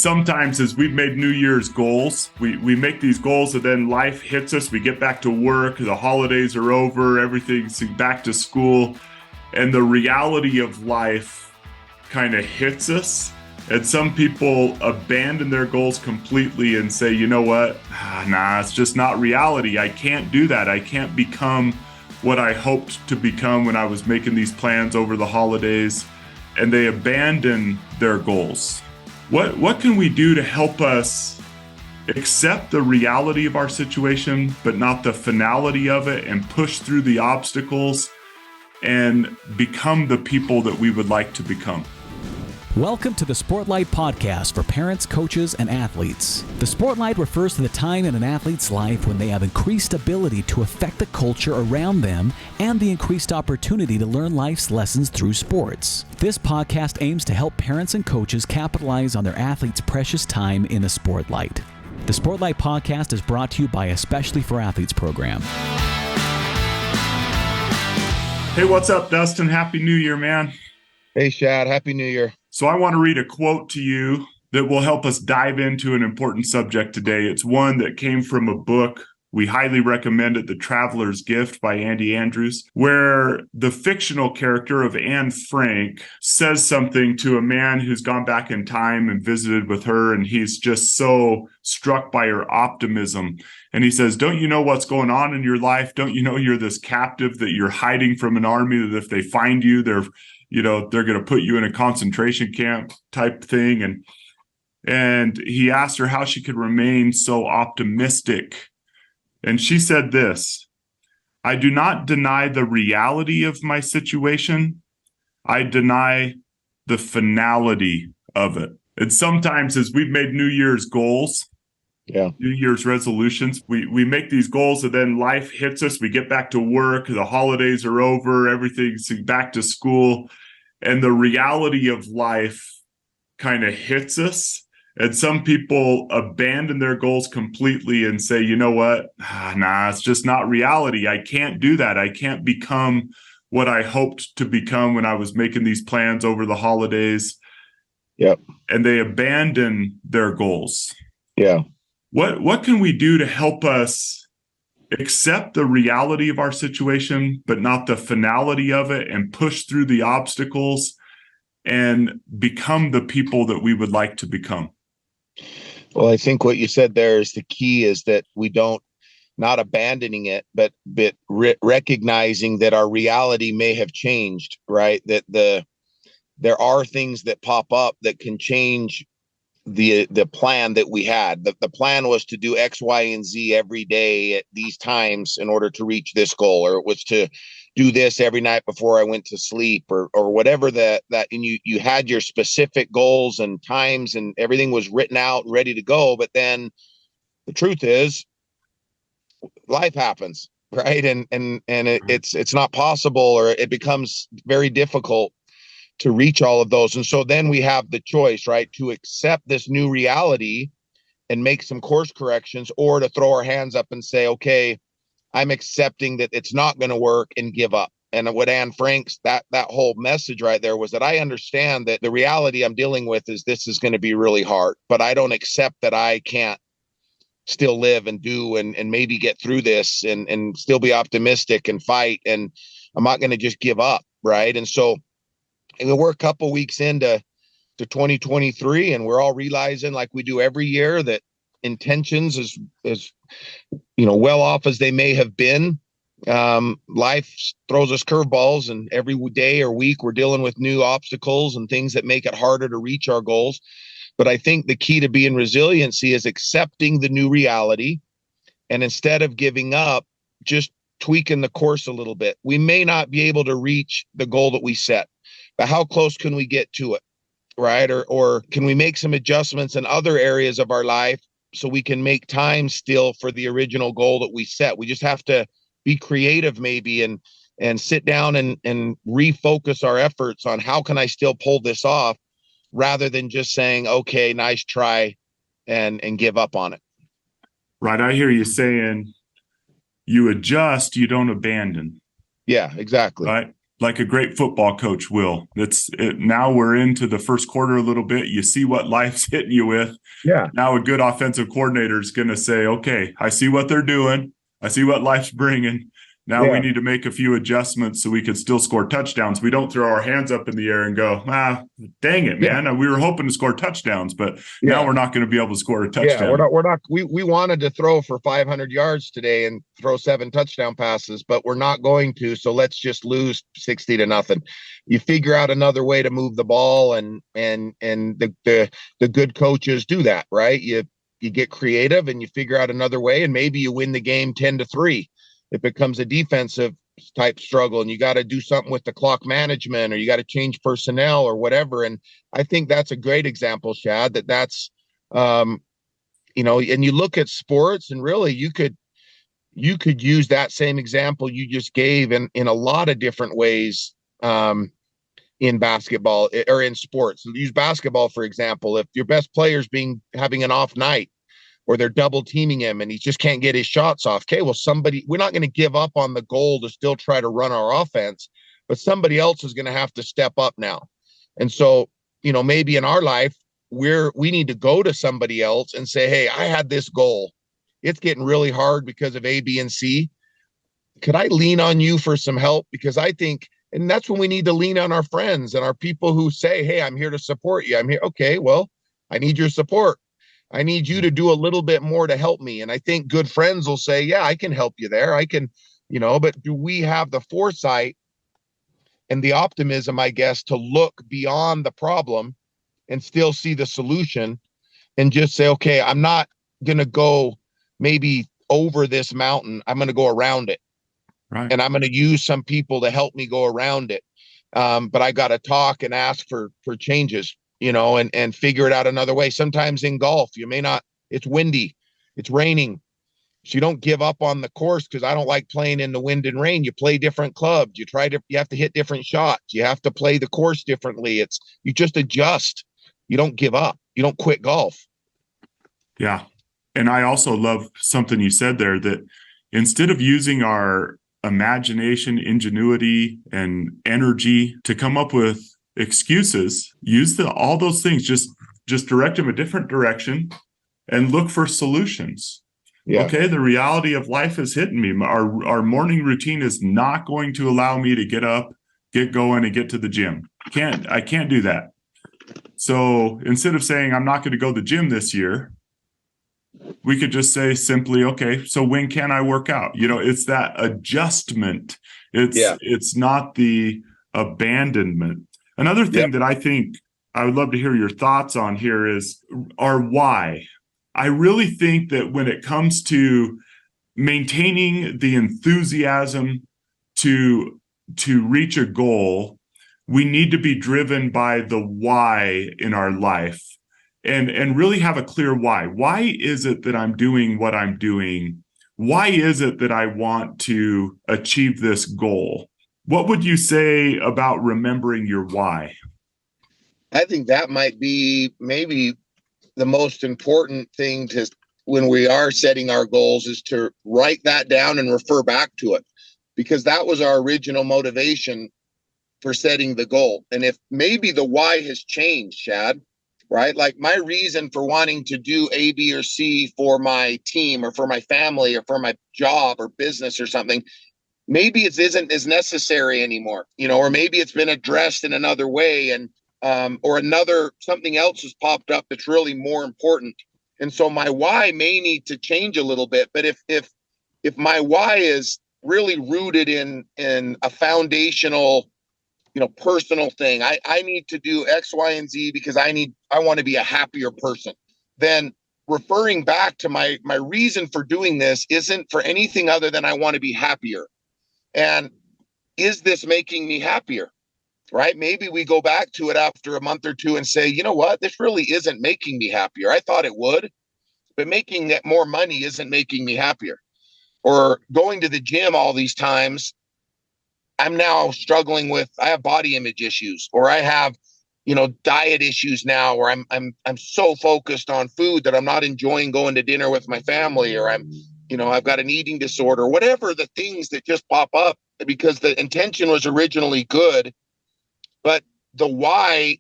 sometimes as we've made New Year's goals, we make these goals and then life hits us. We get back to work, the holidays are over, everything's back to school, and the reality of life kind of hits us. And some people abandon their goals completely and say, you know what? Nah, it's just not reality. I can't do that. I can't become what I hoped to become when I was making these plans over the holidays. And they abandon their goals. What can we do to help us accept the reality of our situation, but not the finality of it, and push through the obstacles and become the people that we would like to become? Welcome to the Sportlight podcast for parents, coaches, and athletes. The Sportlight refers to the time in an athlete's life when they have increased ability to affect the culture around them and the increased opportunity to learn life's lessons through sports. This podcast aims to help parents and coaches capitalize on their athletes' precious time in the Sportlight. The Sportlight podcast is brought to you by Especially for Athletes program. Hey, what's up, Dustin? Happy New Year, man. Hey, Shad. Happy New Year. So I want to read a quote to you that will help us dive into an important subject today. It's one that came from a book. We highly recommend it, The Traveler's Gift by Andy Andrews, where the fictional character of Anne Frank says something to a man who's gone back in time and visited with her, and he's just so struck by her optimism. And he says, don't you know what's going on in your life? Don't you know you're this captive, that you're hiding from an army, that if they find you, they're going to put you in a concentration camp type thing. And he asked her how she could remain so optimistic. And she said this: I do not deny the reality of my situation. I deny the finality of it. And sometimes as we've made New Year's goals, New Year's resolutions, we make these goals and then life hits us. We get back to work, the holidays are over, everything's back to school, and the reality of life kind of hits us. And some people abandon their goals completely and say, you know what? Nah, it's just not reality. I can't do that. I can't become what I hoped to become when I was making these plans over the holidays. Yep. And they abandon their goals. Yeah. What can we do to help us accept the reality of our situation, but not the finality of it, and push through the obstacles and become the people that we would like to become? Well, I think what you said there is the key, is that we not abandoning it, but recognizing that our reality may have changed, right? That there are things that pop up that can change the plan that we had. The plan was to do X, Y, and Z every day at these times in order to reach this goal, or it was to do this every night before I went to sleep, or whatever that, and you had your specific goals and times and everything was written out and ready to go. But then the truth is life happens, right? And it's not possible, or it becomes very difficult to reach all of those. And so then we have the choice, right, to accept this new reality and make some course corrections, or to throw our hands up and say, okay, I'm accepting that it's not going to work, and give up. And what Anne Frank's, that whole message right there was that I understand that the reality I'm dealing with is this is going to be really hard, but I don't accept that I can't still live and do and maybe get through this and still be optimistic and fight. And I'm not going to just give up, right? And so we're a couple weeks into 2023, and we're all realizing, like we do every year, that intentions is well off as they may have been. Life throws us curveballs, and every day or week we're dealing with new obstacles and things that make it harder to reach our goals. But I think the key to being resiliency is accepting the new reality, and instead of giving up, just tweaking the course a little bit. We may not be able to reach the goal that we set, but how close can we get to it, right? Or can we make some adjustments in other areas of our life so we can make time still for the original goal that we set? We just have to be creative maybe and sit down and refocus our efforts on how can I still pull this off, rather than just saying, okay, nice try, and give up on it. Right. I hear you saying you adjust, you don't abandon. Yeah, exactly. Right. like a great football coach will. Now we're into the first quarter a little bit. You see what life's hitting you with. Yeah. Now a good offensive coordinator is going to say, okay, I see what they're doing. I see what life's bringing. Now we need to make a few adjustments so we can still score touchdowns. We don't throw our hands up in the air and go, dang it, man. We were hoping to score touchdowns, but now we're not going to be able to score a touchdown. We wanted to throw for 500 yards today and throw 7 touchdown passes, but we're not going to. So let's just lose 60-0. You figure out another way to move the ball, and the good coaches do that, right? You get creative and you figure out another way, and maybe you win the game 10-3. It becomes a defensive type struggle, and you got to do something with the clock management, or you got to change personnel or whatever. And I think that's a great example, Shad, that's, and you look at sports, and really you could use that same example you just gave in a lot of different ways, in basketball or in sports. Use basketball, for example. If your best player's having an off night, or they're double teaming him and he just can't get his shots off. Okay, well, we're not going to give up on the goal to still try to run our offense, but somebody else is going to have to step up now. And so, maybe in our life, we need to go to somebody else and say, hey, I had this goal. It's getting really hard because of A, B, and C. Could I lean on you for some help? Because I think, and that's when we need to lean on our friends and our people who say, hey, I'm here to support you. I'm here. Okay, well, I need your support. I need you to do a little bit more to help me. And I think good friends will say, yeah, I can help you there. I can, but do we have the foresight and the optimism, I guess, to look beyond the problem and still see the solution, and just say, okay, I'm not going to go maybe over this mountain. I'm going to go around it. Right. And I'm going to use some people to help me go around it. But I got to talk and ask for changes, and figure it out another way. Sometimes in golf, you may not, it's windy, it's raining. So you don't give up on the course, because I don't like playing in the wind and rain. You play different clubs. You have to hit different shots. You have to play the course differently. You just adjust. You don't give up. You don't quit golf. Yeah. And I also love something you said there, that instead of using our imagination, ingenuity, and energy to come up with excuses, use all those things, just direct them a different direction and look for solutions. Yeah. Okay, the reality of life is hitting me. Our morning routine is not going to allow me to get up, get going, and get to the gym. I can't do that. So instead of saying I'm not going to go to the gym this year, we could just say simply, okay, so when can I work out? It's that adjustment. It's not the abandonment. Another thing that I think I would love to hear your thoughts on here is our why. I really think that when it comes to maintaining the enthusiasm to reach a goal, we need to be driven by the why in our life, and really have a clear why. Why is it that I'm doing what I'm doing? Why is it that I want to achieve this goal? What would you say about remembering your why? I think that might be maybe the most important thing when we are setting our goals, is to write that down and refer back to it, because that was our original motivation for setting the goal. And if maybe the why has changed, Shad, right? Like my reason for wanting to do A, B, or C for my team or for my family or for my job or business or something, maybe it isn't as necessary anymore, or maybe it's been addressed in another way, and or something else has popped up that's really more important. And so my why may need to change a little bit. But if my why is really rooted in a foundational, personal thing, I need to do X, Y, and Z because I want to be a happier person, then referring back to my reason for doing this isn't for anything other than I want to be happier. And is this making me happier? Right? Maybe we go back to it after a month or two and say, you know what, this really isn't making me happier. I thought it would, but making that more money isn't making me happier. Or going to the gym all these times, I'm now struggling with, I have body image issues, or I have, diet issues now, or I'm so focused on food that I'm not enjoying going to dinner with my family, or I'm I've got an eating disorder, whatever the things that just pop up, because the intention was originally good, but the why,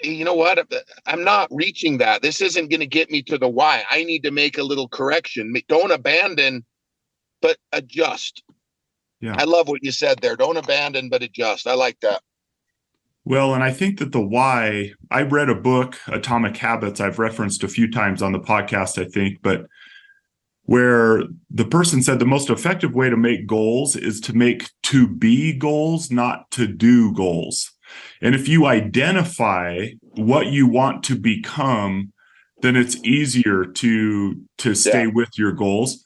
you know what? I'm not reaching that. This isn't going to get me to the why. I need to make a little correction. Don't abandon, but adjust. Yeah. I love what you said there. Don't abandon, but adjust. I like that. Well, and I think that the why, I read a book, Atomic Habits, I've referenced a few times on the podcast, I think, but where the person said the most effective way to make goals is to make to be goals, not to do goals. And if you identify what you want to become, then it's easier to stay with your goals.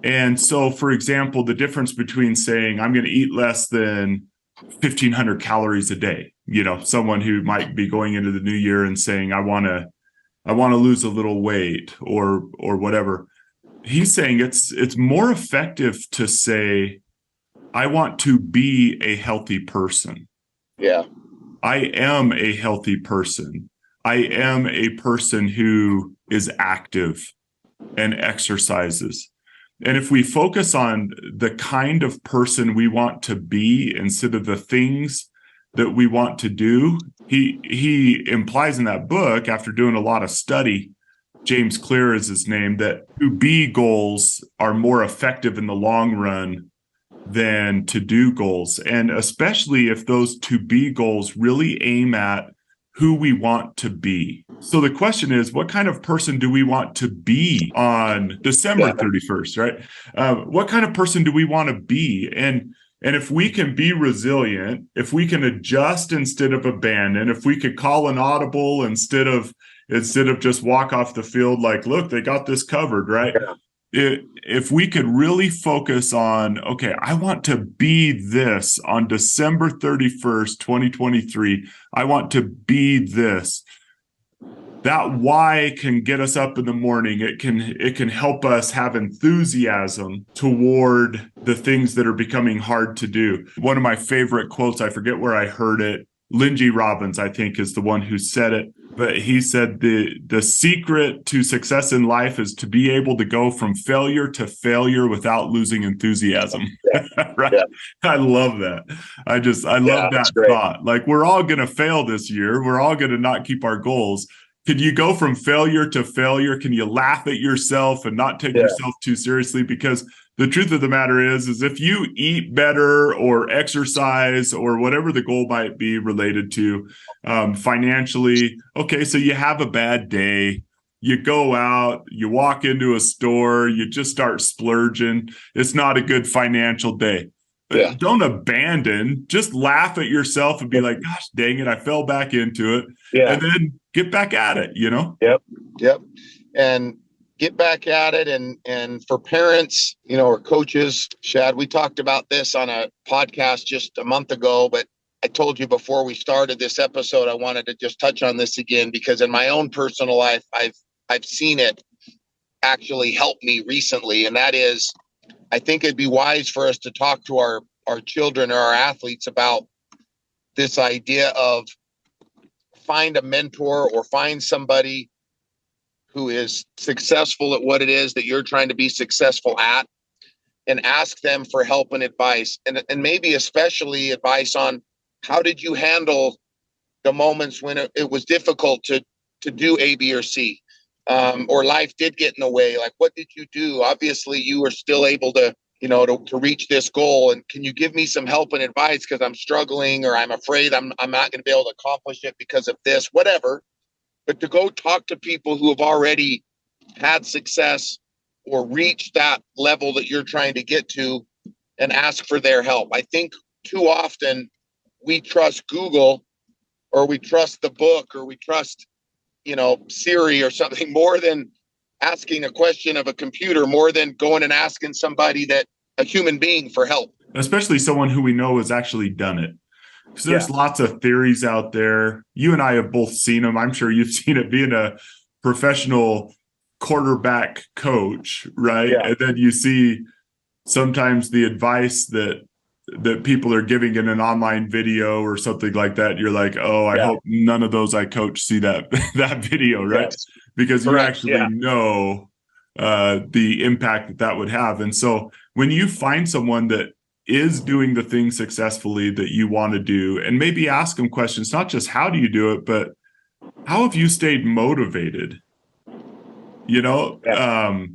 And so, for example, the difference between saying I'm going to eat less than 1,500 calories a day, someone who might be going into the new year and saying I want to lose a little weight or whatever. He's saying it's more effective to say I want to be a healthy person. Yeah. I am a healthy person. I am a person who is active and exercises. And if we focus on the kind of person we want to be instead of the things that we want to do, he implies in that book, after doing a lot of study, James Clear is his name, that to be goals are more effective in the long run than to do goals. And especially if those to be goals really aim at who we want to be. So the question is, what kind of person do we want to be on December 31st, right? What kind of person do we want to be? And if we can be resilient, if we can adjust instead of abandon, if we could call an audible instead of just walk off the field like, look, they got this covered, right? Yeah. If we could really focus on, okay, I want to be this on December 31st, 2023. I want to be this. That why can get us up in the morning. It can help us have enthusiasm toward the things that are becoming hard to do. One of my favorite quotes, I forget where I heard it. Lindsay Robbins, I think, is the one who said it. But he said the secret to success in life is to be able to go from failure to failure without losing enthusiasm. Right? Yeah. I love that. I love that thought. Like, we're all going to fail this year. We're all going to not keep our goals. Can you go from failure to failure? Can you laugh at yourself and not take yourself too seriously? Because the truth of the matter is if you eat better or exercise or whatever the goal might be related to financially, okay, so you have a bad day, you go out, you walk into a store, you just start splurging. It's not a good financial day. But don't abandon, just laugh at yourself and be like, gosh, dang it, I fell back into it. And then get back at it, Yep. And get back at it. And for parents, or coaches, Shad, we talked about this on a podcast just a month ago, but I told you before we started this episode, I wanted to just touch on this again, because in my own personal life, I've seen it actually help me recently. And that is, I think it'd be wise for us to talk to our children or our athletes about this idea of find a mentor or find somebody who is successful at what it is that you're trying to be successful at, and ask them for help and advice, and maybe especially advice on how did you handle the moments when it was difficult to do A, B, or C, or life did get in the way. Like, what did you do? Obviously, you were still able to reach this goal. And can you give me some help and advice? Because I'm struggling, or I'm afraid I'm not going to be able to accomplish it because of this, whatever. But to go talk to people who have already had success or reached that level that you're trying to get to and ask for their help. I think too often we trust Google, or we trust the book, or we trust, Siri or something, more than asking a question of a computer, more than going and asking somebody a human being for help. Especially someone who we know has actually done it. Because there's lots of theories out there. You and I have both seen them. I'm sure you've seen it, being a professional quarterback coach, right? Yeah. And then you see sometimes the advice that people are giving in an online video or something like that. You're like, oh, I hope none of those I coach see that video, right? Yes. Because you actually know the impact that would have. And so when you find someone that is doing the things successfully that you want to do, and maybe ask them questions, not just how do you do it, but how have you stayed motivated? I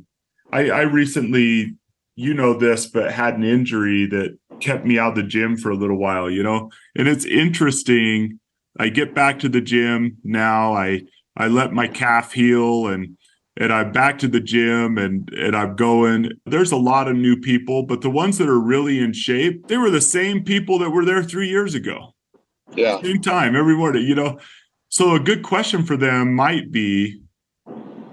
recently, this, but had an injury that kept me out of the gym for a little while, and it's interesting. I get back to the gym now. I let my calf heal, and I'm back to the gym, and I'm going. There's a lot of new people, but the ones that are really in shape, they were the same people that were there 3 years ago. Yeah. Same time, every morning, So a good question for them might be,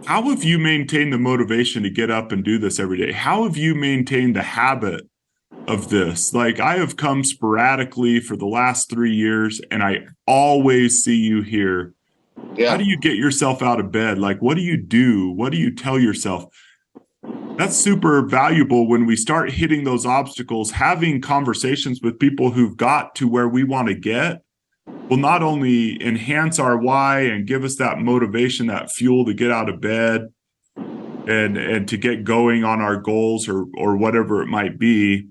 how have you maintained the motivation to get up and do this every day? How have you maintained the habit of this? Like, I have come sporadically for the last 3 years, and I always see you here. Yeah. How do you get yourself out of bed? Like, what do you do? What do you tell yourself? That's super valuable when we start hitting those obstacles. Having conversations with people who've got to where we want to get will not only enhance our why and give us that motivation, that fuel to get out of bed and to get going on our goals or whatever it might be,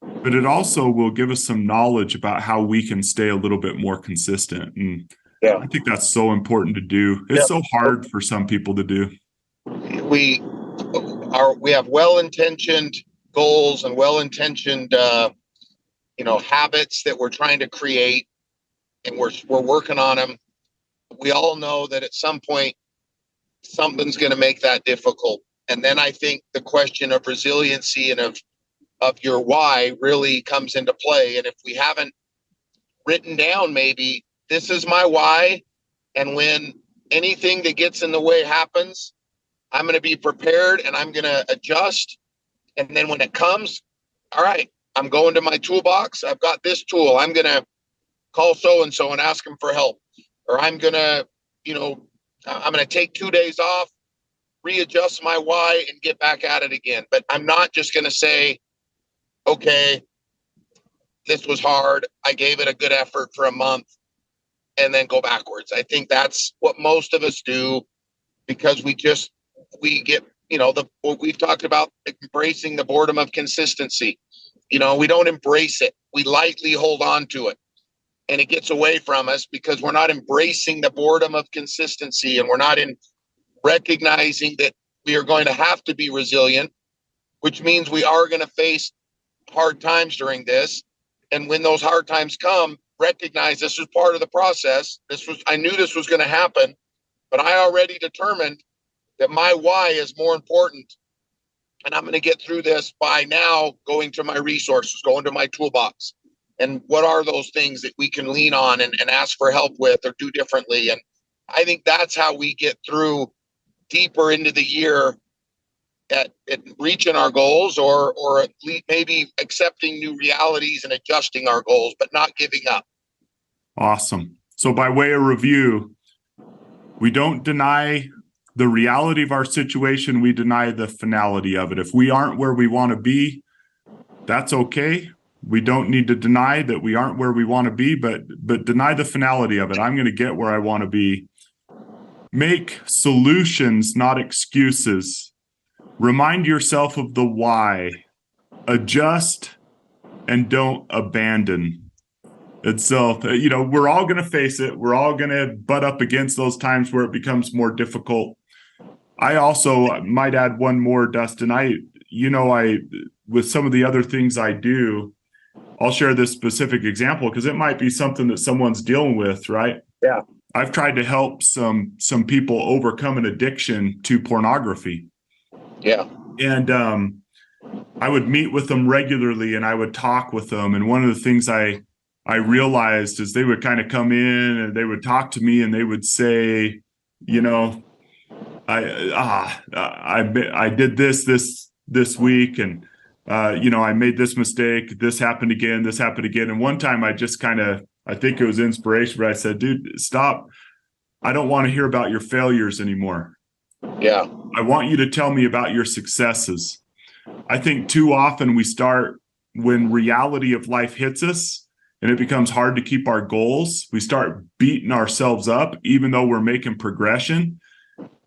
but it also will give us some knowledge about how we can stay a little bit more consistent. And I think that's so important to do. It's so hard for some people to do. We have well-intentioned goals and well-intentioned habits that we're trying to create, and we're working on them. We all know that at some point something's going to make that difficult, and then I think the question of resiliency and of your why really comes into play. And if we haven't written down, maybe this is my why, and when anything that gets in the way happens, I'm going to be prepared and I'm going to adjust. And then when it comes, all right, I'm going to my toolbox. I've got this tool. I'm going to call so-and-so and ask them for help. Or I'm going to, I'm going to take 2 days off, readjust my why, and get back at it again. But I'm not just going to say, okay, this was hard. I gave it a good effort for a month and then go backwards. I think that's what most of us do, because we get, what we've talked about, embracing the boredom of consistency. We don't embrace it. We lightly hold on to it, and it gets away from us because we're not embracing the boredom of consistency, and we're not recognizing that we are going to have to be resilient, which means we are going to face hard times during this. And when those hard times come, recognize this was part of the process. I knew this was going to happen, but I already determined that my why is more important. And I'm going to get through this by now going to my resources, going to my toolbox. And what are those things that we can lean on and ask for help with or do differently? And I think that's how we get through deeper into the year at reaching our goals, or at least maybe accepting new realities and adjusting our goals, but not giving up. Awesome. So by way of review, we don't deny the reality of our situation. We deny the finality of it. If we aren't where we want to be, that's okay. We don't need to deny that we aren't where we want to be, but deny the finality of it. I'm going to get where I want to be. Make solutions, not excuses. Remind yourself of the why. Adjust and don't abandon. And so, we're all going to face it. We're all going to butt up against those times where it becomes more difficult. I also might add one more, Dustin. With some of the other things I do, I'll share this specific example because it might be something that someone's dealing with, right? Yeah. I've tried to help some people overcome an addiction to pornography. Yeah. And I would meet with them regularly and I would talk with them. And one of the things I realized is they would kind of come in and they would talk to me and they would say, I did this week, and I made this mistake. This happened again. And one time I just I think it was inspiration, but I said, dude, stop. I don't want to hear about your failures anymore. Yeah. I want you to tell me about your successes. I think too often we start, when reality of life hits us and it becomes hard to keep our goals, we start beating ourselves up, even though we're making progression.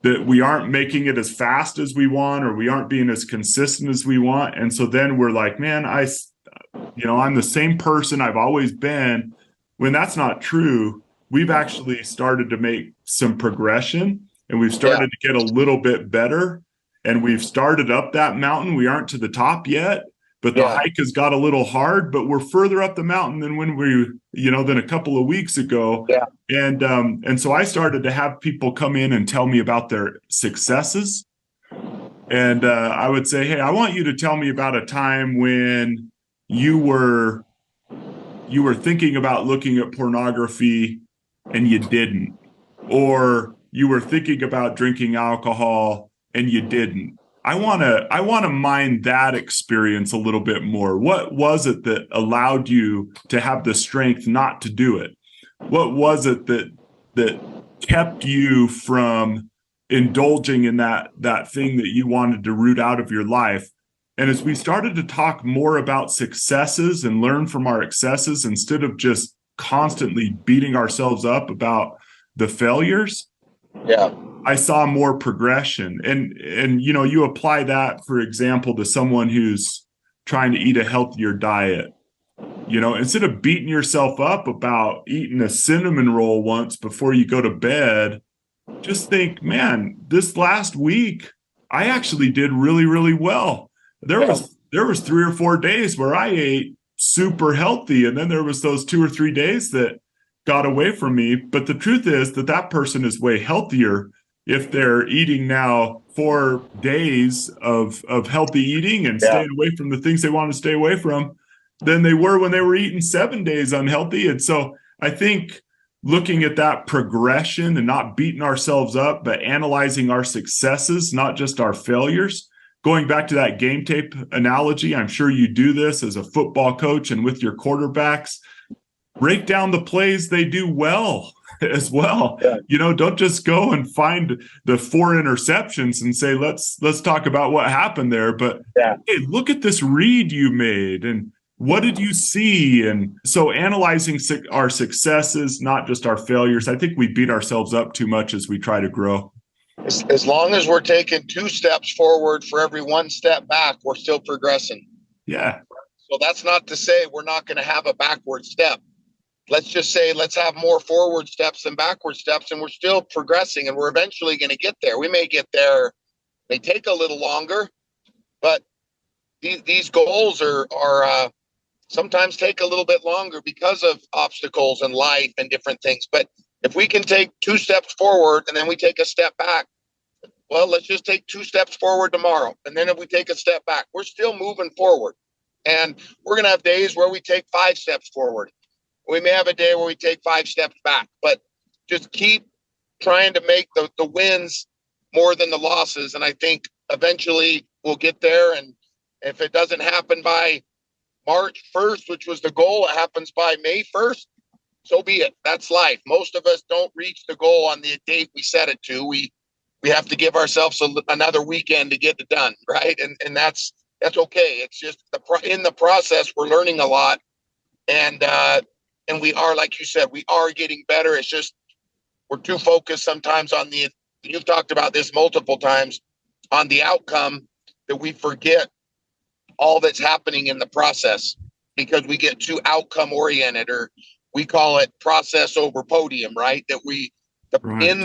that we aren't making it as fast as we want, or we aren't being as consistent as we want. And so then we're like, man, I'm the same person I've always been. When that's not true, we've actually started to make some progression, and we've started to get a little bit better, and we've started up that mountain. We aren't to the top yet, but the hike has got a little hard, but we're further up the mountain than than a couple of weeks ago. Yeah. And so I started to have people come in and tell me about their successes. And I would say, hey, I want you to tell me about a time when you were thinking about looking at pornography and you didn't, or you were thinking about drinking alcohol and you didn't. I want to mine that experience a little bit more. What was it that allowed you to have the strength not to do it? What was it that kept you from indulging in that thing that you wanted to root out of your life? And as we started to talk more about successes and learn from our excesses, instead of just constantly beating ourselves up about the failures, I saw more progression. And you apply that, for example, to someone who's trying to eat a healthier diet. Instead of beating yourself up about eating a cinnamon roll once before you go to bed, just think, man, this last week, I actually did really, really well. There was 3 or 4 days where I ate super healthy, and then there was those 2 or 3 days that got away from me. But the truth is that person is way healthier if they're eating now 4 days of healthy eating and staying away from the things they want to stay away from than they were when they were eating 7 days unhealthy. And so I think looking at that progression and not beating ourselves up, but analyzing our successes, not just our failures. Going back to that game tape analogy, I'm sure you do this as a football coach and with your quarterbacks. Break down the plays they do well as well. Don't just go and find the 4 interceptions and say, let's talk about what happened there. But hey, look at this read you made, and what did you see? And so analyzing our successes, not just our failures. I think we beat ourselves up too much as we try to grow. As long as we're taking 2 steps forward for every 1 step back, we're still progressing. Yeah. So that's not to say we're not going to have a backward step. Let's just say, let's have more forward steps than backward steps, and we're still progressing, and we're eventually going to get there. We may get there, may take a little longer, but these goals are sometimes take a little bit longer because of obstacles in life and different things. But if we can take 2 steps forward and then we take a step back, well, let's just take 2 steps forward tomorrow. And then if we take a step back, we're still moving forward. And we're going to have days where we take 5 steps forward. We may have a day where we take 5 steps back, but just keep trying to make the wins more than the losses. And I think eventually we'll get there. And if it doesn't happen by March 1st, which was the goal, it happens by May 1st, so be it. That's life. Most of us don't reach the goal on the date we set it to. We have to give ourselves another weekend to get it done, right? And that's okay. It's just in the process, we're learning a lot. And we are, like you said, we are getting better. It's just we're too focused sometimes on you've talked about this multiple times, on the outcome, that we forget all that's happening in the process because we get too outcome oriented, or we call it process over podium, right? That in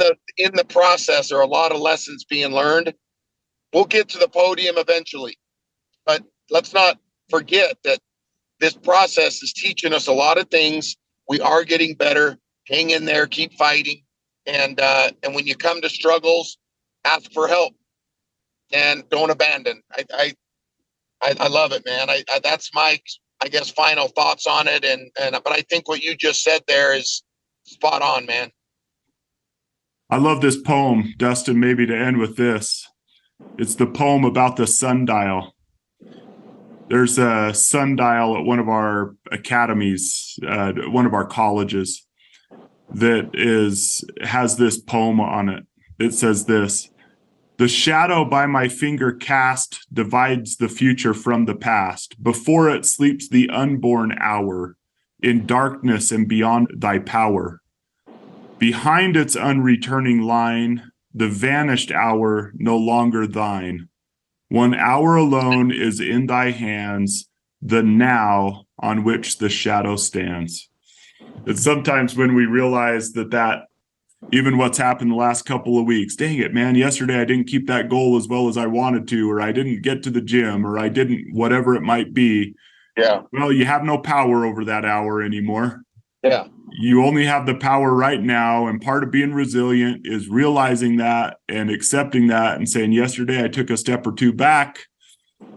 the process are a lot of lessons being learned. We'll get to the podium eventually, but let's not forget that this process is teaching us a lot of things. We are getting better. Hang in there, keep fighting. And when you come to struggles, ask for help and don't abandon. I love it, man. That's my, I guess, final thoughts on it. But I think what you just said there is spot on, man. I love this poem, Dustin, maybe to end with this. It's the poem about the sundial. There's a sundial at one of our academies, one of our colleges, that has this poem on it. It says this: "The shadow by my finger cast divides the future from the past. Before it sleeps the unborn hour, in darkness and beyond thy power. Behind its unreturning line, the vanished hour no longer thine. 1 hour alone is in thy hands, the now on which the shadow stands. And sometimes when we realize that even what's happened the last couple of weeks, dang it, man, yesterday I didn't keep that goal as well as I wanted to, or I didn't get to the gym, or I didn't, whatever it might be. Yeah. Well, you have no power over that hour anymore. Yeah. You only have the power right now. And part of being resilient is realizing that and accepting that and saying, yesterday I took a step or two back,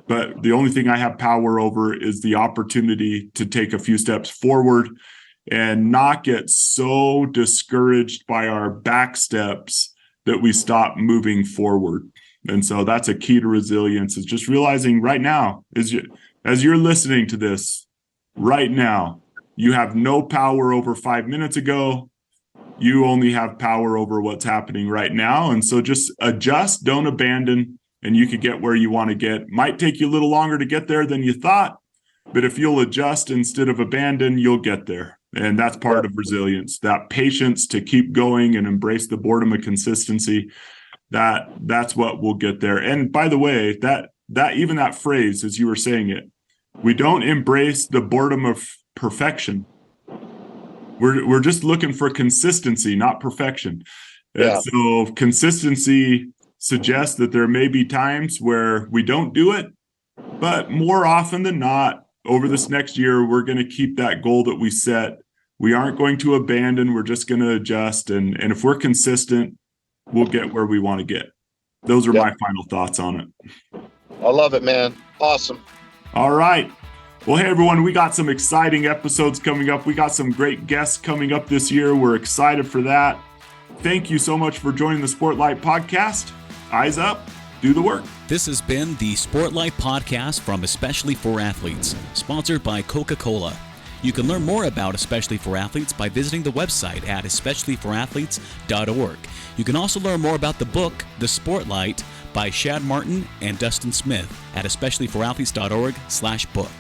but the only thing I have power over is the opportunity to take a few steps forward and not get so discouraged by our back steps that we stop moving forward. And so that's a key to resilience, is just realizing right now, as you're listening to this right now, you have no power over 5 minutes ago. You only have power over what's happening right now. And so just adjust, don't abandon, and you could get where you want to get. Might take you a little longer to get there than you thought, but if you'll adjust instead of abandon, you'll get there. And that's part of resilience, that patience to keep going and embrace the boredom of consistency. That's what will get there. And by the way, that even that phrase, as you were saying it, we don't embrace the boredom of perfection. We're just looking for consistency, not perfection. Yeah. And so consistency suggests that there may be times where we don't do it, but more often than not, over this next year, we're going to keep that goal that we set. We aren't going to abandon. We're just going to adjust. And if we're consistent, we'll get where we want to get. Those are my final thoughts on it. I love it, man. Awesome. All right. Well, hey, everyone, we got some exciting episodes coming up. We got some great guests coming up this year. We're excited for that. Thank you so much for joining the Sportlight podcast. Eyes up, do the work. This has been the Sportlight podcast from Especially for Athletes, sponsored by Coca-Cola. You can learn more about Especially for Athletes by visiting the website at especiallyforathletes.org. You can also learn more about the book, The Sportlight, by Shad Martin and Dustin Smith at especiallyforathletes.org/book.